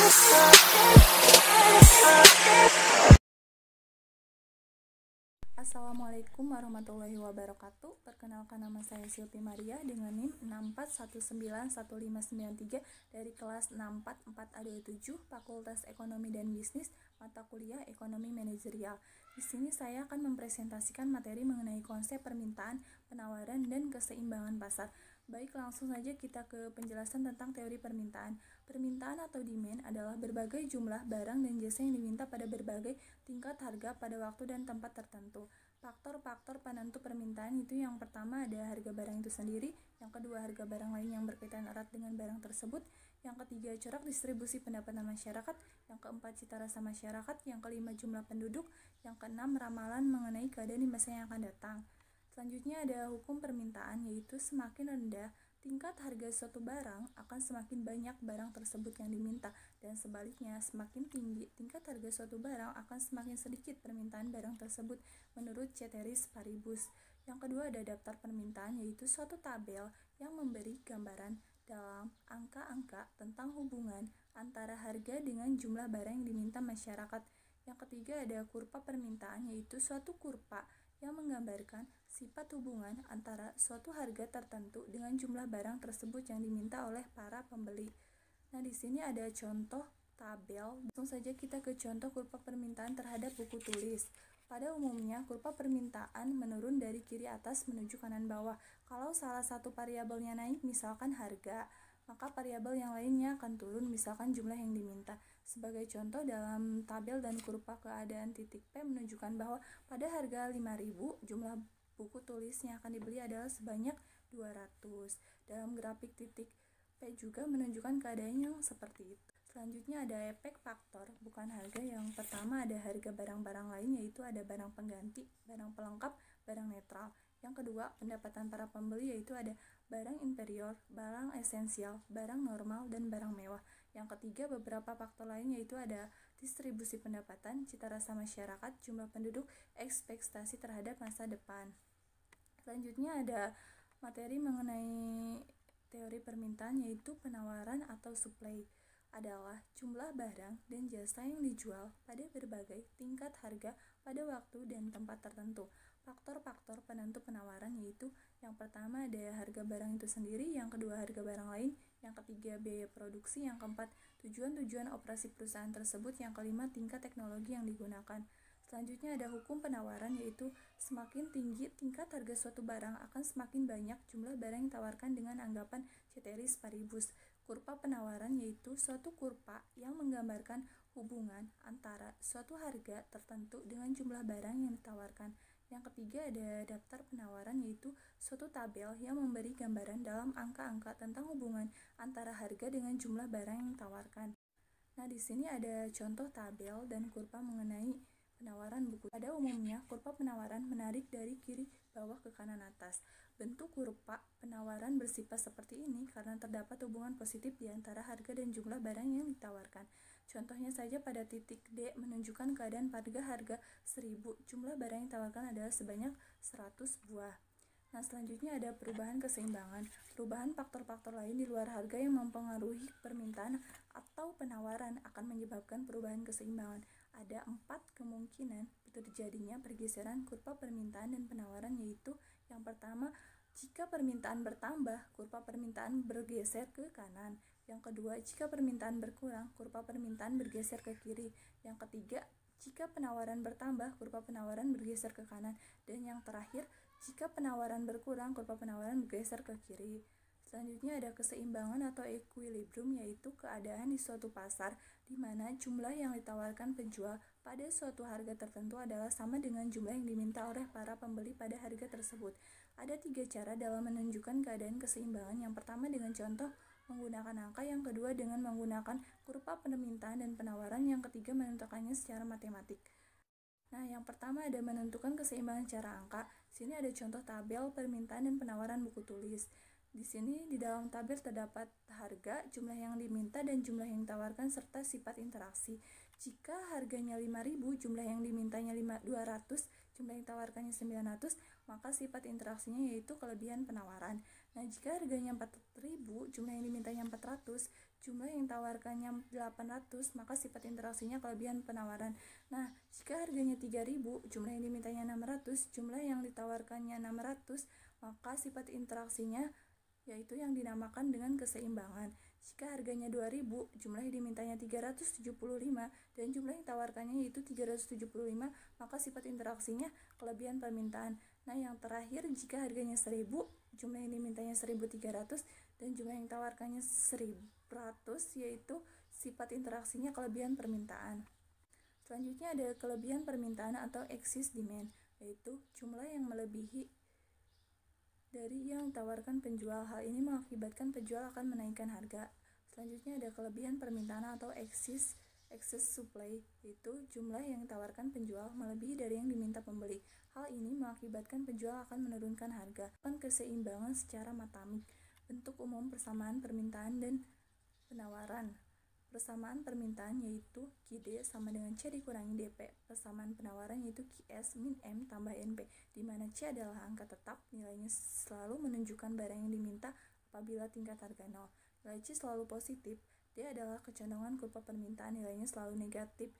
Assalamualaikum warahmatullahi wabarakatuh. Perkenalkan, nama saya Silvi Maria dengan NIM 6419153 dari kelas 644A27 Fakultas Ekonomi dan Bisnis, mata kuliah Ekonomi Manajerial. Di sini saya akan mempresentasikan materi mengenai konsep permintaan, penawaran, dan keseimbangan pasar. Baik, langsung saja kita ke penjelasan tentang teori permintaan. Permintaan atau demand adalah berbagai jumlah barang dan jasa yang diminta pada berbagai tingkat harga pada waktu dan tempat tertentu. Faktor-faktor penentu permintaan itu yang pertama ada harga barang itu sendiri, yang kedua harga barang lain yang berkaitan erat dengan barang tersebut, yang ketiga corak distribusi pendapatan masyarakat, yang keempat cita rasa masyarakat, yang kelima jumlah penduduk, yang keenam ramalan mengenai keadaan di masa yang akan datang. Selanjutnya ada hukum permintaan, yaitu semakin rendah tingkat harga suatu barang akan semakin banyak barang tersebut yang diminta, dan sebaliknya semakin tinggi tingkat harga suatu barang akan semakin sedikit permintaan barang tersebut menurut Ceteris Paribus. Yang kedua ada daftar permintaan, yaitu suatu tabel yang memberi gambaran dalam angka-angka tentang hubungan antara harga dengan jumlah barang yang diminta masyarakat. Yang ketiga ada kurva permintaan, yaitu suatu kurva yang menggambarkan sifat hubungan antara suatu harga tertentu dengan jumlah barang tersebut yang diminta oleh para pembeli. Nah, di sini ada contoh tabel. Langsung saja kita ke contoh kurva permintaan terhadap buku tulis. Pada umumnya, kurva permintaan menurun dari kiri atas menuju kanan bawah. Kalau salah satu variabelnya naik, misalkan harga, maka variabel yang lainnya akan turun, misalkan jumlah yang diminta. Sebagai contoh, dalam tabel dan kurva keadaan titik P menunjukkan bahwa pada harga 5.000, jumlah buku tulis yang akan dibeli adalah sebanyak 200. Dalam grafik titik P juga menunjukkan keadaan yang seperti itu. Selanjutnya ada efek faktor, bukan harga. Yang pertama ada harga barang-barang lain, yaitu ada barang pengganti, barang pelengkap, barang netral. Yang kedua, pendapatan para pembeli, yaitu ada barang inferior, barang esensial, barang normal, dan barang mewah. Yang ketiga, beberapa faktor lain, yaitu ada distribusi pendapatan, cita rasa masyarakat, jumlah penduduk, ekspektasi terhadap masa depan. Selanjutnya ada materi mengenai teori permintaan, yaitu penawaran atau supply adalah jumlah barang dan jasa yang dijual pada berbagai tingkat harga pada waktu dan tempat tertentu. Faktor-faktor penentu penawaran yaitu yang pertama ada harga barang itu sendiri, yang kedua harga barang lain, yang ketiga biaya produksi, yang keempat tujuan-tujuan operasi perusahaan tersebut, yang kelima tingkat teknologi yang digunakan. Selanjutnya ada hukum penawaran, yaitu semakin tinggi tingkat harga suatu barang akan semakin banyak jumlah barang yang ditawarkan dengan anggapan Ceteris Paribus. Kurva penawaran yaitu suatu kurva yang menggambarkan hubungan antara suatu harga tertentu dengan jumlah barang yang ditawarkan. Yang ketiga ada daftar penawaran, yaitu suatu tabel yang memberi gambaran dalam angka-angka tentang hubungan antara harga dengan jumlah barang yang ditawarkan. Nah, di sini ada contoh tabel dan kurva mengenai penawaran buku. Pada umumnya, kurva penawaran menarik dari kiri bawah ke kanan atas. Bentuk kurva penawaran bersifat seperti ini karena terdapat hubungan positif di antara harga dan jumlah barang yang ditawarkan. Contohnya saja pada titik D menunjukkan keadaan pada harga 1.000, jumlah barang yang ditawarkan adalah sebanyak 100 buah. Nah, selanjutnya ada perubahan keseimbangan. Perubahan faktor-faktor lain di luar harga yang mempengaruhi permintaan atau penawaran akan menyebabkan perubahan keseimbangan. Ada 4 kemungkinan terjadinya pergeseran kurva permintaan dan penawaran, yaitu yang pertama, jika permintaan bertambah, kurva permintaan bergeser ke kanan. Yang kedua, jika permintaan berkurang, kurva permintaan bergeser ke kiri. Yang ketiga, jika penawaran bertambah, kurva penawaran bergeser ke kanan. Dan yang terakhir, jika penawaran berkurang, kurva penawaran bergeser ke kiri. Selanjutnya ada keseimbangan atau equilibrium, yaitu keadaan di suatu pasar di mana jumlah yang ditawarkan penjual pada suatu harga tertentu adalah sama dengan jumlah yang diminta oleh para pembeli pada harga tersebut. Ada 3 cara dalam menunjukkan keadaan keseimbangan. Yang pertama dengan contoh menggunakan angka, yang kedua dengan menggunakan kurva permintaan dan penawaran, yang ketiga menentukannya secara matematik. Nah, yang pertama ada menentukan keseimbangan secara angka. Sini ada contoh tabel permintaan dan penawaran buku tulis. Di sini di dalam tabel terdapat harga, jumlah yang diminta dan jumlah yang ditawarkan serta sifat interaksi. Jika harganya 5.000, jumlah yang dimintanya 200, jumlah yang ditawarkannya 900, maka sifat interaksinya yaitu kelebihan penawaran. Nah, jika harganya 4.000, jumlah yang dimintanya 400, jumlah yang ditawarkannya 800, maka sifat interaksinya kelebihan penawaran. Nah, jika harganya 3.000, jumlah yang dimintanya 600, jumlah yang ditawarkannya 600, maka sifat interaksinya yaitu yang dinamakan dengan keseimbangan. Jika harganya 2.000, jumlah yang dimintanya 375 dan jumlah yang ditawarkannya yaitu 375, maka sifat interaksinya kelebihan permintaan. Nah, yang terakhir, jika harganya 1.000, jumlah yang dimintanya 1.300 dan jumlah yang ditawarkannya 1.100, yaitu sifat interaksinya kelebihan permintaan. Selanjutnya ada kelebihan permintaan atau excess demand, yaitu jumlah yang melebihi dari yang ditawarkan penjual. Hal ini mengakibatkan penjual akan menaikkan harga. Selanjutnya ada kelebihan permintaan atau excess supply, yaitu jumlah yang ditawarkan penjual melebihi dari yang diminta pembeli. Hal ini mengakibatkan penjual akan menurunkan harga. Keseimbangan secara matematik. Bentuk umum persamaan permintaan dan penawaran. Persamaan permintaan yaitu QD sama dengan C dikurangi DP. Persamaan penawaran yaitu QS min M tambah NP, di mana C adalah angka tetap, nilainya selalu menunjukkan barang yang diminta apabila tingkat harga 0. Nilai C selalu positif. D adalah kecondongan kurva permintaan, nilainya selalu negatif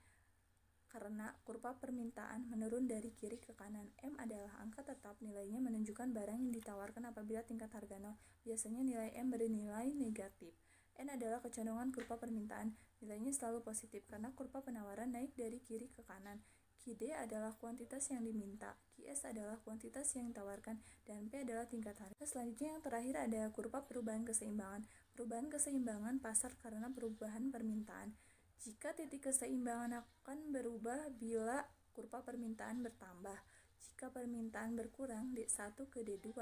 karena kurva permintaan menurun dari kiri ke kanan. M adalah angka tetap, nilainya menunjukkan barang yang ditawarkan apabila tingkat harga 0. Biasanya nilai M bernilai negatif. N adalah kecondongan kurva permintaan, nilainya selalu positif karena kurva penawaran naik dari kiri ke kanan. QD adalah kuantitas yang diminta, QS adalah kuantitas yang ditawarkan, dan P adalah tingkat harga. Selanjutnya yang terakhir ada kurva perubahan keseimbangan. Perubahan keseimbangan pasar karena perubahan permintaan. Jika titik keseimbangan akan berubah bila kurva permintaan bertambah. Jika permintaan berkurang D1 ke D2,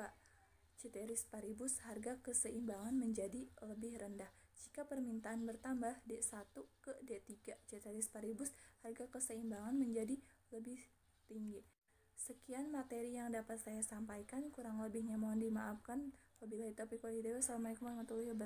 ceteris paribus, harga keseimbangan menjadi lebih rendah. Jika permintaan bertambah D1 ke D3, ceteris paribus, harga keseimbangan menjadi lebih tinggi. Sekian materi yang dapat saya sampaikan, kurang lebihnya mohon dimaafkan. Wabillahi taufiq wal hidayah. Wassalamualaikum warahmatullahi wabarakatuh.